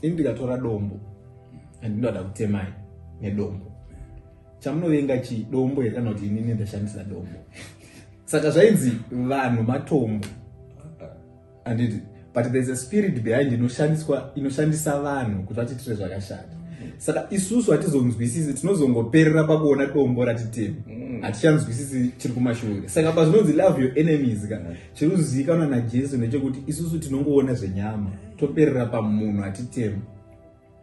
Indikatora dombo andinoda kutemai nedombo. Chamunovenga chi dombo kana kuti inini ndashandisa dombo. Saka zvainzi vanhu matombo. Anditi, but there's a spirit behind inoshandisa vanhu kuti vachitire zvakashata. Saka isusu hatizonzwisisi, tinozongoperera pakuona dombo ratitema. Hatichanzwisisi chiri kumashure. Saka pazvinonzi love your enemies kana chiri kuzivikanwa naJesu ndechekuti isusu tinongoona zvenyama, toperera pamunhu atitema.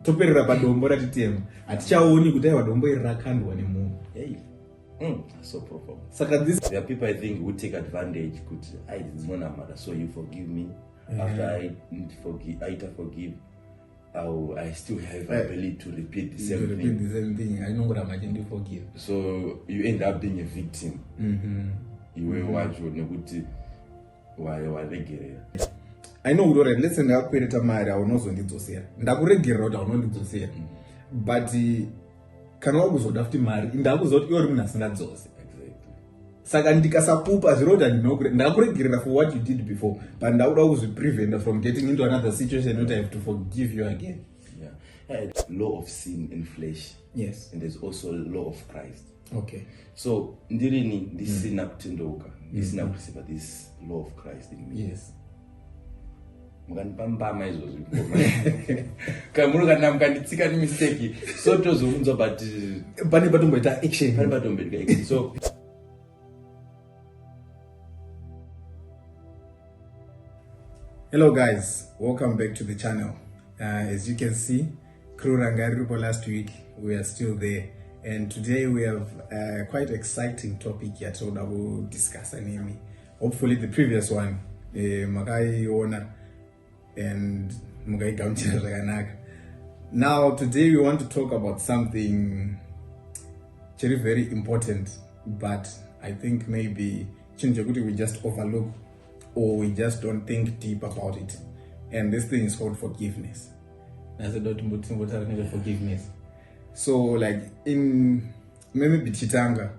Toperera padombo ratitema. Hatichaoni kuti aiwa dombo iri rakandwa nemunhu. So profound. Saka there are people I think who take advantage. Could I it's not a matter, so you forgive me. After I forgive, I still have ability to repeat the same thing. I know what I'm going to forgive. So you end up being a victim. You will watch why I know what I'm let's say I create a marriage. I will not need to say. Ndakuregerera kuti aunondidzosa. But kana wakuzoda kuti mari ndakuzoti iwe munhu asingadzose. Saka ndikasapupa zviroda ndakuregerera for what you did before, but ndauda kuzviprevent from getting into another situation that I have to forgive you again. Law of sin in flesh. Yes. And there's also law of Christ. Okay. So ndirini ndisina kutendoka, ndisina kureceive this law of Christ in me. Yes. Mukanipambama izvozvo kamuri kana mukanditsika nemistake so tozobvunza but pane patomboita action. So hello guys, welcome back to the channel. As you can see, crew rangaripo last week, we are still there, and today we have a quite exciting topic here so that we'll discuss anime. Hopefully the previous one makaiona and mukaigamuchira zvakanaka. Now today we want to talk about something very important, but I think maybe we just overlook or we just don't think deep about it. And this thing is called forgiveness. Forgiveness. So like in maybe chitanga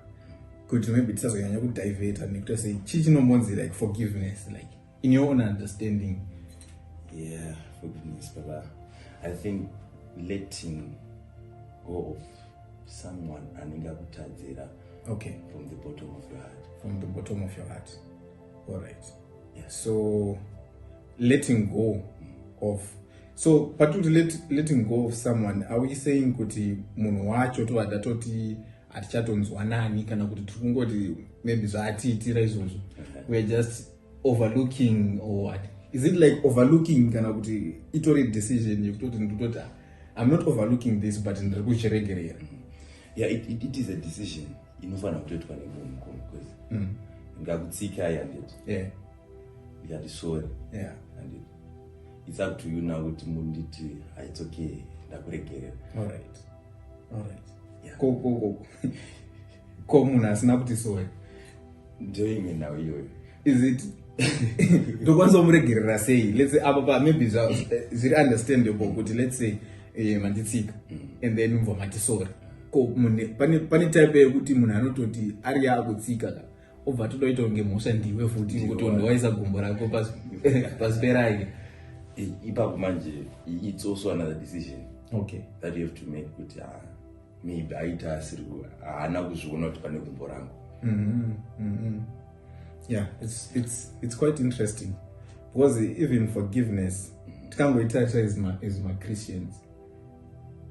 could maybe tisazonyanya kudivert and to say chichinomonzi like forgiveness, like in your own understanding. Yeah, forgiveness, but I think letting go of someone okay, from the bottom of your heart. From the bottom of your heart. All right. Yes. So letting go of, so particularly letting go of someone, are we saying kuti munhu wacho to adatoti atichatonzwanani kana kuti tikungoti maybe zvaatiitira izvozvo, we are just overlooking or what? Is it like overlooking kana kuti itori decision yekutoti ndikutoti I'm not overlooking this but ndiri kuchiregerera? Yeah, it is a decision inofana kutoitwa nemunhu because ngakutsika yandit. Yeah. You are sorry. Yeah. And it's up to you now to munditi. It's okay. All right. Yeah. Go. Munhu asina kuti sorry. Doing it now you. Is it? Ndokwanisa muregerera sei? Let's say apa maybe zviri understandable kuti let's say manditsika and then mva mati sorry. Ko pane type yekuti munhu anototi ari yakutsika ka obva todoita kunge mhosva ndiwe futi kuti undowaisa gumbo rako pasi peraike. Ipapo manje it's also another decision. Okay. That you have to make kuti maybe aita asiri haana kuzviona kuti pane gumbo rangu. Yeah, it's quite interesting because even forgiveness tikangoitata as my Christians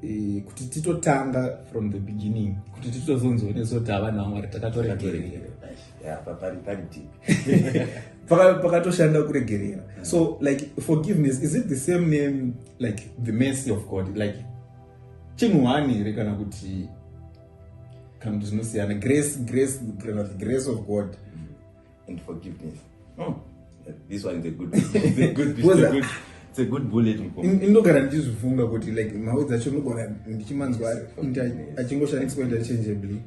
kuti titotanga from the beginning kuti titozonzooneso kuti havanhu vamwari takatoregerera. Yeah, pari deep. Pakatoshanda kuregerera. So like forgiveness, is it the same name like the mercy of God? Like chinhuani rekana kuti kana zvinosiyana grace of God and forgiveness. This one is a good it's a good bullet. Indogara ndichizvifunga kuti like mhau dzacho nogara ndichimanzwa achingosha explained interchangeably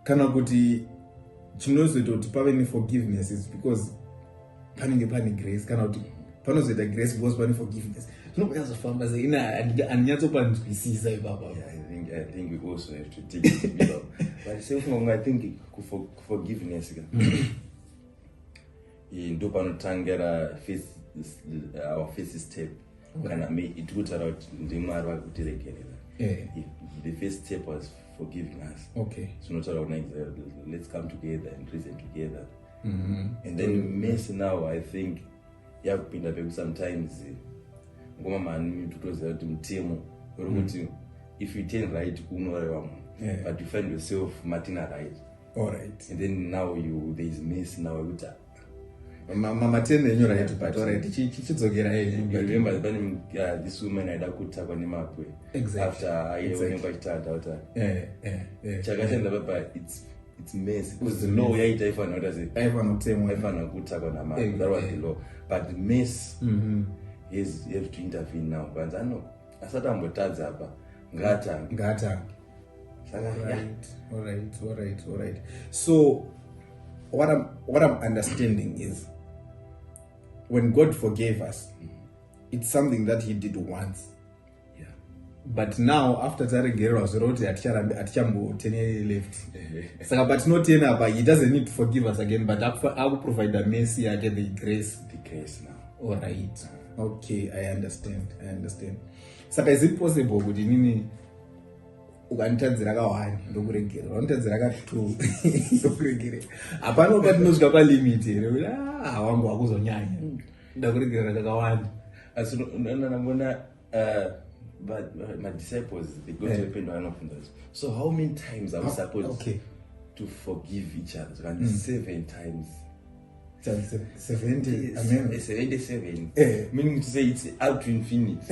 kana kuti chinozoita kuti pave neforgiveness is because panenge pane grace kana kuti panozoita grace because pane forgiveness. Zvinobazofamba sei andinyatsopandwisisa ipapa. I think we also have to take it a bit of, but I think forgiveness ndo panotangira our first step kana it would out ndimwari vakutiregerera. The first step was forgiving us. Okay. So not around let's come together and reason together. And then mess now, I think you have been up sometimes ngoma mani tutoza kuti mtemo ukuthi if you turn right unorewa but you find yourself martina right. All right. And then now there is mess now ukuthi mama tende enyu right but all right chichizogera remember this woman aida kutakwa nemapwe after aionekwa chitata uta chakatenda baba it's mess because the law yaita ifana kuti ifana kutakwa namapwe. That was the law, but the mess you have to intervene now kwanza ano asati ambotadza apa ngata. All right. So what I'm understanding is when God forgave us, it's something that He did once. Yeah. But now after Zarengero was wrote at Chambo 10 left. So but not enough, but He doesn't need to forgive us again. But I will provide the mercy again, the grace. The grace now. All right. Okay, I understand. So is it possible with nini ukantadzira ka1 ndokuregera unotadzira ka2 ndokuregera apano patinosvika pa limit here wangu akuzonyanya ndakuregera ka1 asi ndamona my disciples they go to open one of those. So how many times are we supposed to forgive each other? And 7 times. 70. I mean 77. Meaning to say it's up to infinite.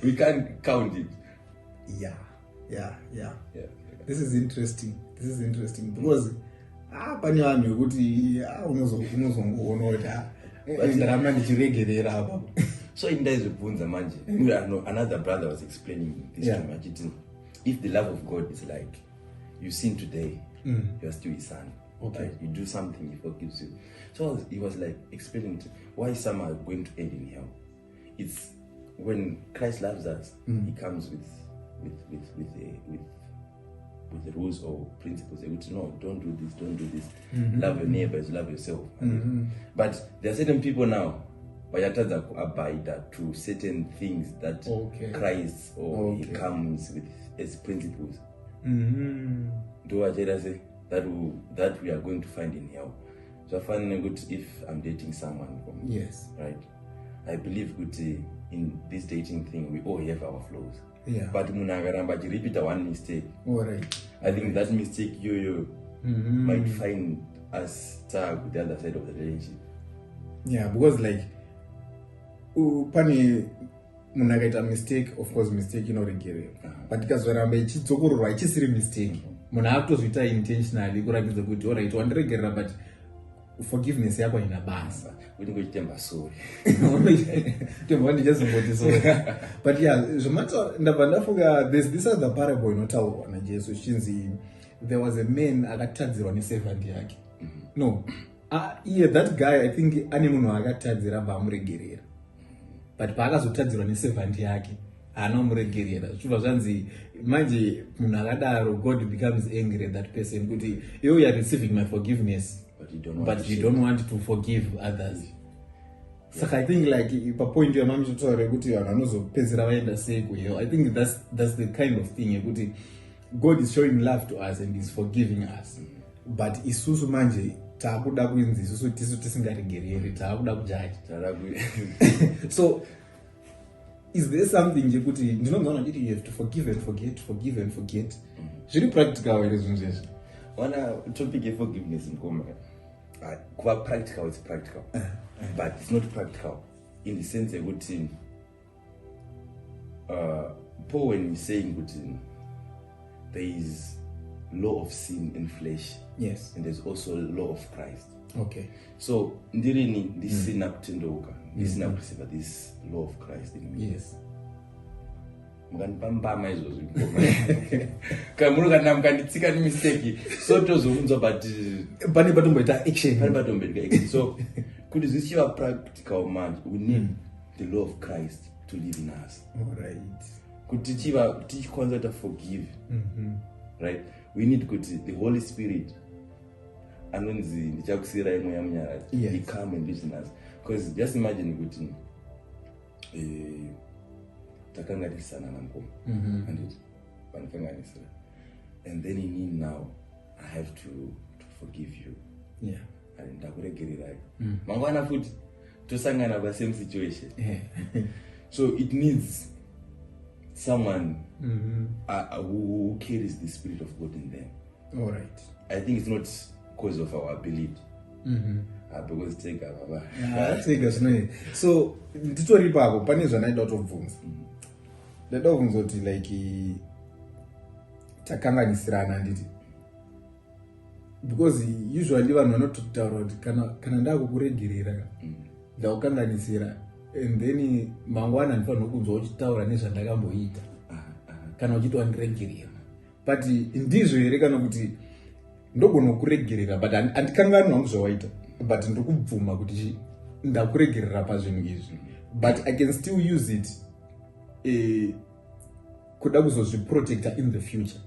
We can't count it. Yeah. This is interesting because pani vanhu vekuti unozongoona kuti ndaramba ndichiregerera apa. So in days of manje, another brother was explaining this to me. If the love of God is like you sin today, you are still his son. Okay. Like you do something, he forgives you. So he was like explaining why some are going to end in hell. It's when Christ loves us, he comes with the rules or principles. They would no, don't do this. Love your neighbors, love yourself. But there are certain people now abide to certain things that Christ or he comes with as principles. Do I say that we are going to find in hell? So I find good if I'm dating someone right? I believe good in this dating thing we all have our flaws. But munagaramba repeat one mistake. I think that mistake you might find us stuck with the other side of the relationship. Yeah, because like pani munagaita mistake, of course mistake inoregerera. But ikazoramba ichidzokororwa ichisiri mistake. Munhu akutozviita intentionally kuratidza kuti alright wandiregerera but forgiveness yako ina basa. Unongochitemba sorry. Temba ndichazomboti sorry. But yeah, zvamato ndabva ndafunga this other parable inotaurwa naJesu chinzi there was a man akatadzirwa neservant yake. No. Yeah, that guy I think ane munhu akatadzira vamuregerera. But paakazotadzirwa neservant yake anomuregerera. Zvibva zvanzi manje munhu akadaro God becomes angry at that person kuti you are receiving my forgiveness but you don't want to forgive others. So I think like pa point yamami totaura kuti vanhu vanozopedzera vaenda sei kuhell. I think that's the kind of thing kuti God is showing love to us and is forgiving us. But isusu manje taakuda kuinzi isusu tisu tisingaregereri taakuda kujaji. So is there something jekuti ndinogona kuti you have to forgive and forget. Zviri practical here zvinhu izvi. One topic of forgiveness in common. Quite practical, it's practical. But it's not practical in the sense that Paul when he's saying that there is law of sin in flesh. Yes. And there's also law of Christ. Okay. So ndirini this sin akutendoka. This sin akureceive this law of Christ in me. Yes. Mukanipambama izvozvo kamuri kana mukanditsika nemistake so tozobvunzwa but pane patomboita action. So kuti zvichiva practical manje we need the law of Christ to live in us. Alright. Kuti tichikwanisa to forgive, right? We need kuti the Holy Spirit anonzi ndichakusiyira mweya munyara he come and live in us. Because just imagine kuti takanganisana namkoma anditi panikanganisira, and then inini now I have to forgive you. Yeah. And ndakuregerera mangwana futi tosangana pasame situation. So it needs someone who carries the spirit of God in them. All right. I think it's not because of our ability. Because take baba. So nditori papo pane zvanaida kutobvunza. Ndaida kubvunza kuti like takanganisirana nditi. Because usually vanhu vanototaura kuti kana ndakukuregerera ndakukanganisira, and then mangwana ndinofanira kunzwa uchitaura nezvandakamboita kana uchiti wandiregerera. But ndizvo here kana kuti ndogona kukuregerera but handikanganwa muzvawaita, but ndokubvuma kuti ndakuregerera pazvinhu izvi, but I can still use it kuda kuzozviprotecta in the future.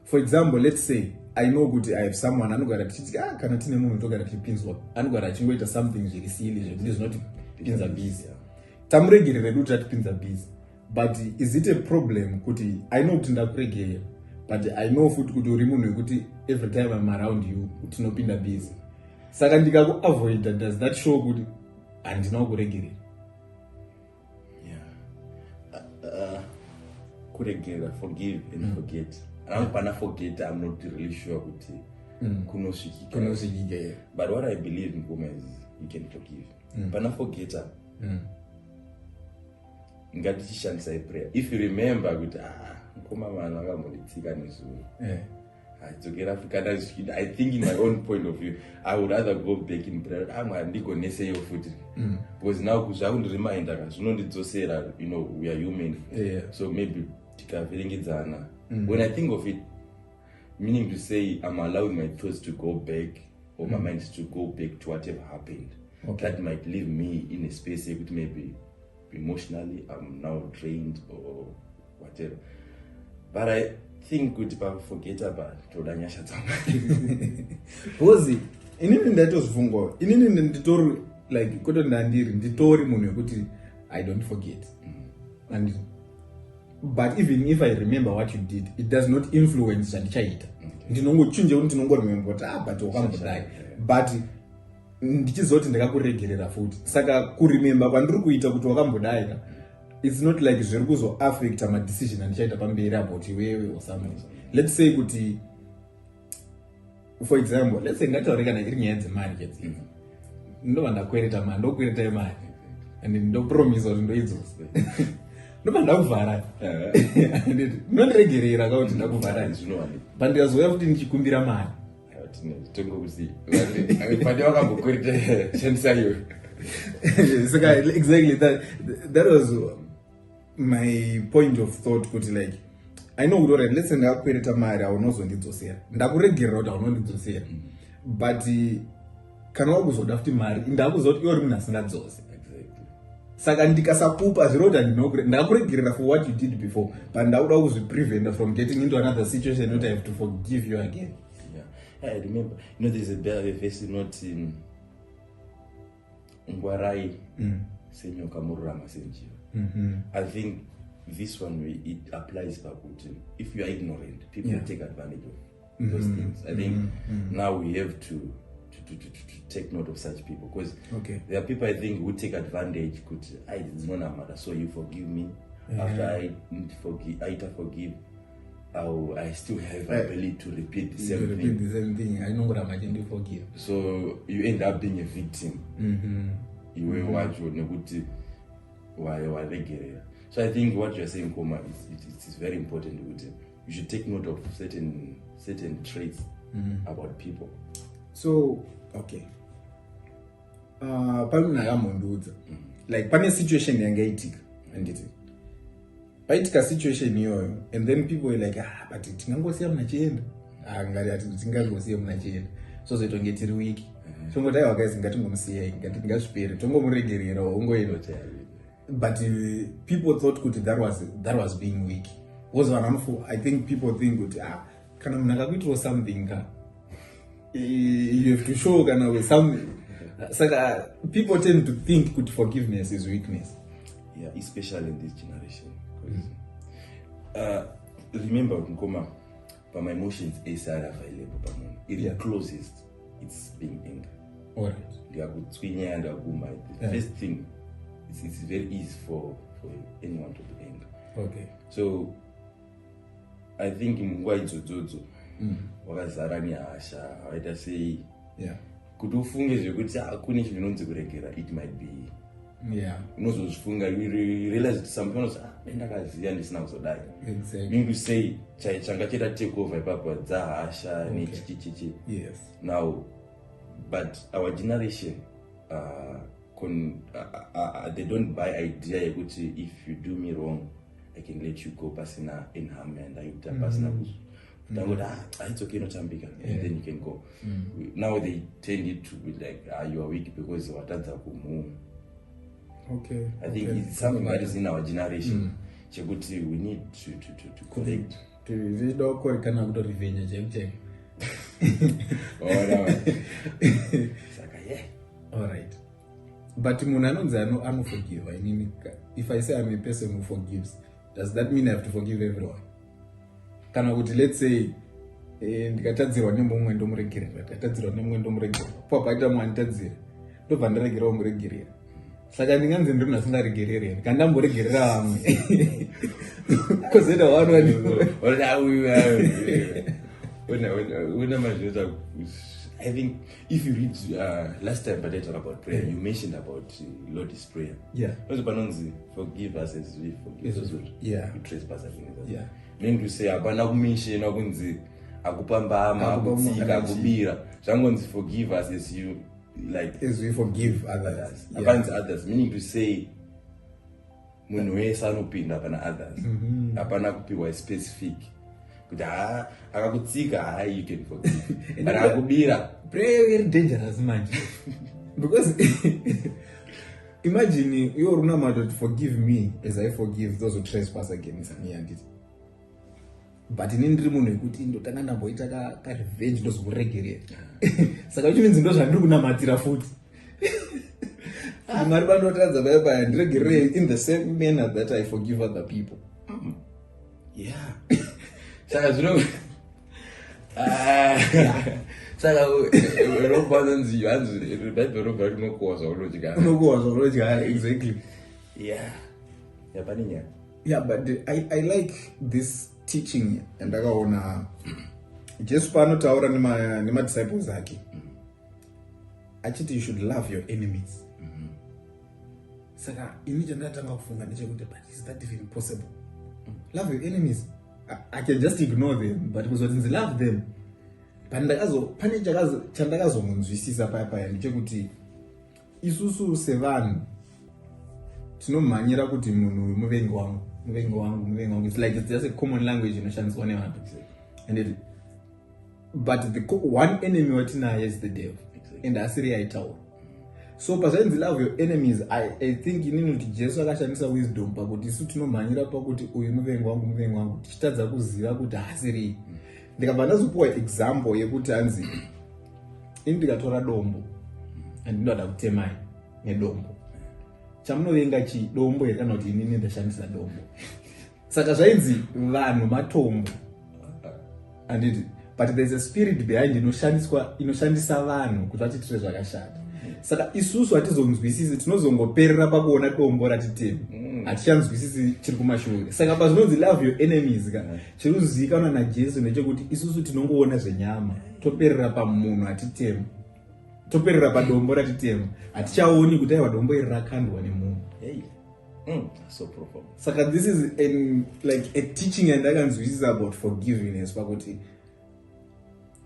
For example, let's say I know kuti I have someone anogara tichiti kana tine munhu togara tichipinzwa anogara achingoita something zviri silly zvekuti zvinoti pinza busy, tamuregerere kuti atipinza busy. But is it a problem kuti I know kuti ndakuregerera but I know futi kuti uri munhu wekuti every time I'm around you tinopinda busy, saka ndikakuavoida, does that show kuti handina kukuregerera? Kuregerera, forgive and forget. And when I forget, I'm not really sure kuti kunosvikika. But what I believe in Kuma is you can forgive. Pana forget ngatichishandisa prayer. If you remember kuti Kuma mwana akamboitsika nezuva. I think in my own point of view, I would rather go back in prayer. Because now you know, we are human. So maybe when I think of it, meaning to say I'm allowing my thoughts to go back, or my mind to go back to whatever happened. That might leave me in a space where maybe emotionally I'm now drained or whatever. But I think kuti forget about todanyasha dzangu. Bozi inini ndatozvungwa, inini nditori like koto ndandiri nditori munhu wekuti I don't forget. And but even if I remember what you did, it does not influence zvandichaita. Ndinongochinja kuti ndinongoremember kuti but wakambodai, but ndichizoti ndakakuregerera futi. Saka kuremember kwandiri kuita kuti wakambodai, it's not like zviri kuzo affect my decision andichaita pamberi about iwewe or something. Let's say kuti, for example, let's say ngataure kana iri nyaya dzemari chete. Ndova ndakwereta mari, ndokwereta mari and ndopromise kuti ndoidzosa. Ndova ndakuvhara. Ndondiregerera kuti ndakuvhara. But ndikazouya futi ndichikumbira mari. Exactly, that was my point of thought kuti like I know kuti let's say ndakakwereta mari aunozondidzosera, ndakuregerera kuti aunondidzosera, but kana wakuzoda futi mari ndakuzoti iwe uri munhu asingadzose. Saka ndikasakupa zviro kuti ndakuregerera for what you did before, but ndakuda kuzviprevent from getting into another situation that I have to forgive you again. I remember, you know, there's a verse not in Ngwarai senyoka murama senjiva. I think this one it applies bakuti. If you are ignorant, people will take advantage of those things. I think now we have to take note of such people, because there are people I think who take advantage. It's not a matter, so you forgive me after I forgive. I still have ability to repeat the same thing. I know what I'm going to forgive. So you end up being a victim. You will watch So I think what you're saying, Koma, is very important. You should take note of certain traits about people. So like pane situation yangaitika anditi paitika situation iyoyo, and then people were like but tingangosiya munachienda ngari ati tingangosiya munachienda so zvoitonge tiri wiki tongotaiwa guys ngatingomsiyai ngatingazvipere tongomuregerera ongoenda. But people thought kuti that was being weak. Was I think people think kuti kana munhu akakuitira something you have to show kana with something. Saka people tend to think kuti forgiveness is weakness. Yeah, especially in this generation. Remember, Nkoma, but my emotions is available. The closest, it's being angry. Alright. The first thing, it's very easy for anyone to be angry. Okay. So I think in Jojo, wakazarani asha, I say, kuti ufunge zvekuti akune chinonzi kuregera, it might be unozofunga, you realize that some people say ndakaziya ndisina kuzodai. Exactly. Meaning to say changa cheta take over ipapo dzahasha nechichichichi. Yes. Now, but our generation they don't buy idea yekuti if you do me wrong I can let you go pasina in harm and I pasina it's okay, no chambika, and then you can go. Now they tend it to be like, you are weak because what are okay. I think it's something that is in our generation. We need to correct. To don't call it revenge, check. Alright. But I no forgive. I mean, if I say I'm a person who forgives, does that mean I have to forgive everyone? Let's say ndikatadzirwa nemumwe ndomuregerera, ndikatadzirwa nemumwe ndomuregerera, po paita mumwe anditadzira ndobva ndaregera umuregerera. Saka ndinganzi ndiri nasindaregerere kana ndamboregerera vamwe kozoita I think if you read last time but I talked about prayer, you mentioned about Lord's Prayer. Forgive us as we forgive those who trespass against us. Meaning to say apana kumenshena kunzi akupambama akutsika akubira zvangonzi forgive us as you like as we forgive others. Others, meaning to say munhu wese anopinda pana others. Apana kupiwa specific kuti akakutsika you can forgive but akubira prayer very dangerous man because imagine you're not to forgive me as I forgive those who trespass against me and it. But in ndiri munhu wekuti ndotanga ndamboita ka revenge ndozokuregerera. Saka uchinzi ndo zvandiri kunamatira futi. Mwari vanotadza baba ndiregerere in the same manner that I forgive other people. Saka zvino saka robanzi yanzu Bible robert unokuwazwa unodya exactly. But I like this teaching and ndakaona Jesu paanotaura nema disciples ake achiti you should love your enemies. Saka ini chandatanga kufunga ndechekuti but is that even possible? Love your enemies. I can just ignore them but kuzoti love them. Pane chandakazonzwisisa paya ndechekuti isusu sevanhu tinomhanyira kuti munhu muvengi wangu. It's like it's just a common language inoshandiswa nevanhu. But the one enemy watinaye is the devil. And asiri aitaura. So pazvainzi love your enemies, I think inini kuti Jesu akashandisa wisdom pakuti isu tinomhanyira pakuti uyu muvengi wangu tichitadza kuziva kuti asiri. Ndikabva ndazopiwa example yekuti hanzi ini ndikatora dombo and ndinoda kutemai nedombo. Chamunovenga dombo here kana kuti inini ndashandisa dombo. Saka zvainzi vanhu matombo. Anditi, but there's a spirit behind inoshandisa vanhu kuti vachitire zvakashata. Saka isusu hatizonzwisisi, tinozongoperera pakuona dombo ratitema. Hatichanzwisisi chiri kumashure. Saka pazvinonzi love your enemies chiri kuzivikanwa naJesu ndechekuti isusu tinongoona zvenyama, toperera pamunhu hatitema. Toperera padombo ratitema. Hatichaoni kuti aiwa dombo iri rakandwa nemunhu. So profound. Saka this is like a teaching yandakanzwisisa about forgiveness pakuti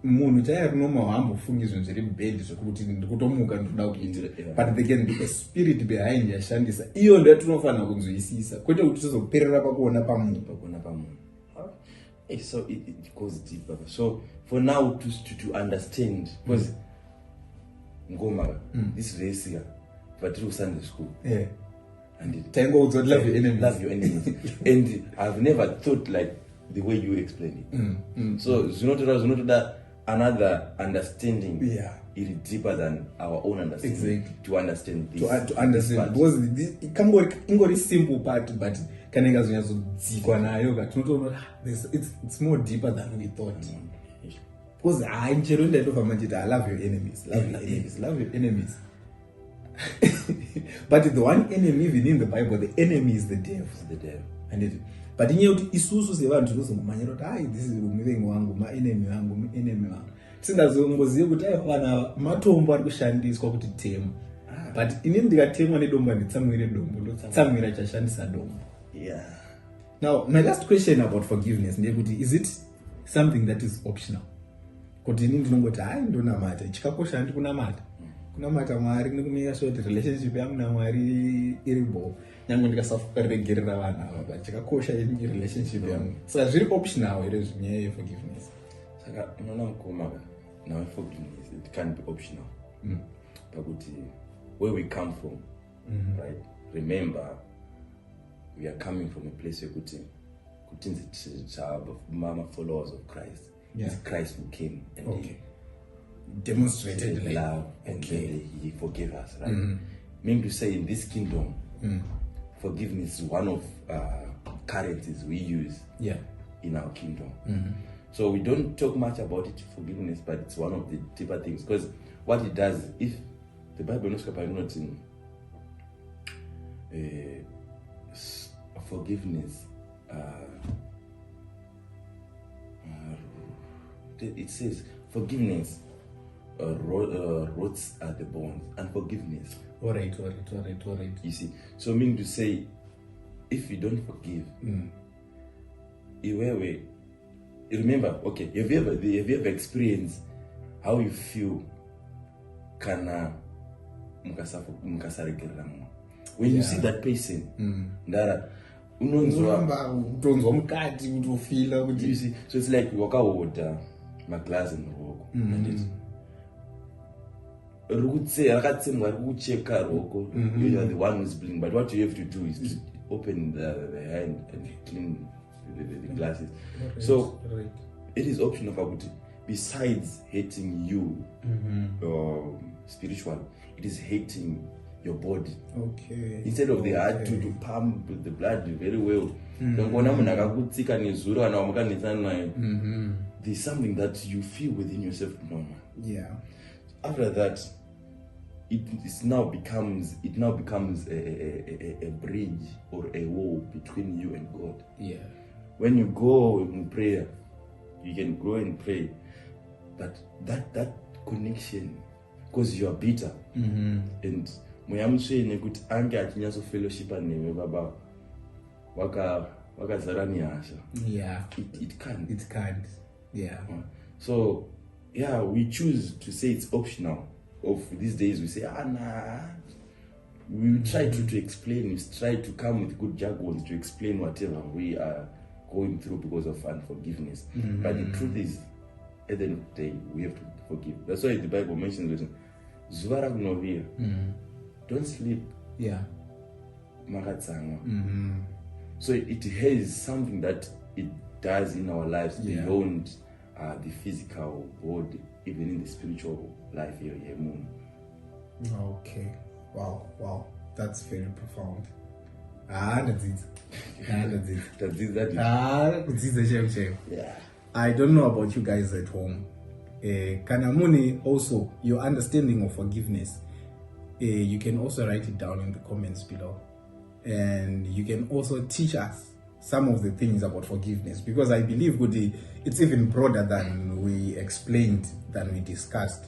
munhu chaiye nomahambofunghi zvinhu zviri bad zvekuti ndikutomuka ndoda kuitira, but there can be a spirit behind yashandisa. Iyo ndio tinofanira kunzwisisa kwete kuti tizoperera pakuona pamunhu. So it goes deeper. So for now to understand, because Ngoma, this is very but through Sunday school. And Tango would love your enemies. Love your enemies. And I've never thought like the way you explain it. So Zunotoda, another understanding it is deeper than our own understanding. Exactly. To understand this. To understand, because ingori simple part, but kana ikazonyatsodzikwa nayo tinotoona it's more deeper than we thought. Because chero ndaitofamba nditi I love your enemies, love your enemies. But the one enemy even in the Bible, the enemy is the devil. And it, but inyaya kuti isusu sevanhu tinozongomanyira kuti this is muvengi wangu, maenemy wangu. Tisingazongozivi kuti vana matombo ari kushandiswa kuti temo. But inini ndikatemwa nedombo handitsamwire dombo, ndotsamwira chashandisa dombo. Yeah. Now, my last question about forgiveness ndeyekuti, is it something that is optional? Kuti inini ndinongoti ndonamata, chikakosha handi kunamata. Kunamata Mwari nekumira sure kuti relationship yangu naMwari iribo. Nyange ndikasaregerera vanhu ava, chakakosha relationship yangu. Saka zviri optional here zvinyaya yeforgiveness. Saka unoona mukoma now forgiveness, it can't be optional. But where we come from, right? Remember, we are coming from a place where mama followers of Christ. Yeah. It's Christ who came and he demonstrated love, and he forgave us, right? Meaning to say, in this kingdom, forgiveness is one of currencies we use in our kingdom. So we don't talk much about it, forgiveness, but it's one of the deeper things. Because what it does, if the Bible knows not in forgiveness, it says forgiveness rots at the bones, and forgiveness. All right. You see, so meaning to say, if you don't forgive, remember, okay, have you ever experienced how you feel kana mukasaregerera munhu? When you see that person, ndara unonzwa mukati kuti ufila kuti, you see, so it's like wakahodha maglazi muruoko anditi rakatsemwa rikucheka ruoko, you are the one who's bleeding, but what you have to do is to open the hand and clean the glasses. So it is optional for besides hating you spiritually, it is hating your body. Okay. Instead of the heart to pump the blood very well. There's something that you feel within yourself normal. Yeah. After that, it now becomes a bridge or a wall between you and God. Yeah. When you go in prayer, you can go and pray, but that connection, because you are bitter, and muyamswene kuti ange achinyaso fellowship neme baba wakazarani hasha. Yeah. It can't. It can't. Yeah. So yeah, we choose to say it's optional. Of these days we say nah. We try to explain, we try to come with good jargon to explain whatever we are going through because of unforgiveness. But the truth is, at the end of the day, we have to forgive. That's why the Bible mentions Zuvara Gnovia. Don't sleep. Yeah. Makatsanga. So it has something that it does in our lives beyond the physical body, even in the spiritual life here. Okay. Wow. That's very profound. Yeah. I don't know about you guys at home. Kanamuni, also your understanding of forgiveness. You can also write it down in the comments below, and you can also teach us some of the things about forgiveness, because I believe it's even broader than we explained, than we discussed.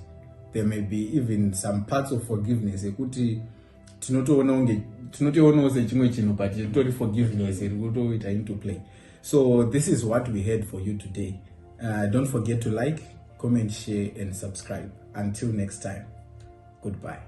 There may be even some parts of forgiveness but forgiveness into play. So this is what we had for you today. Don't forget to like, comment, share, and subscribe. Until next time, goodbye.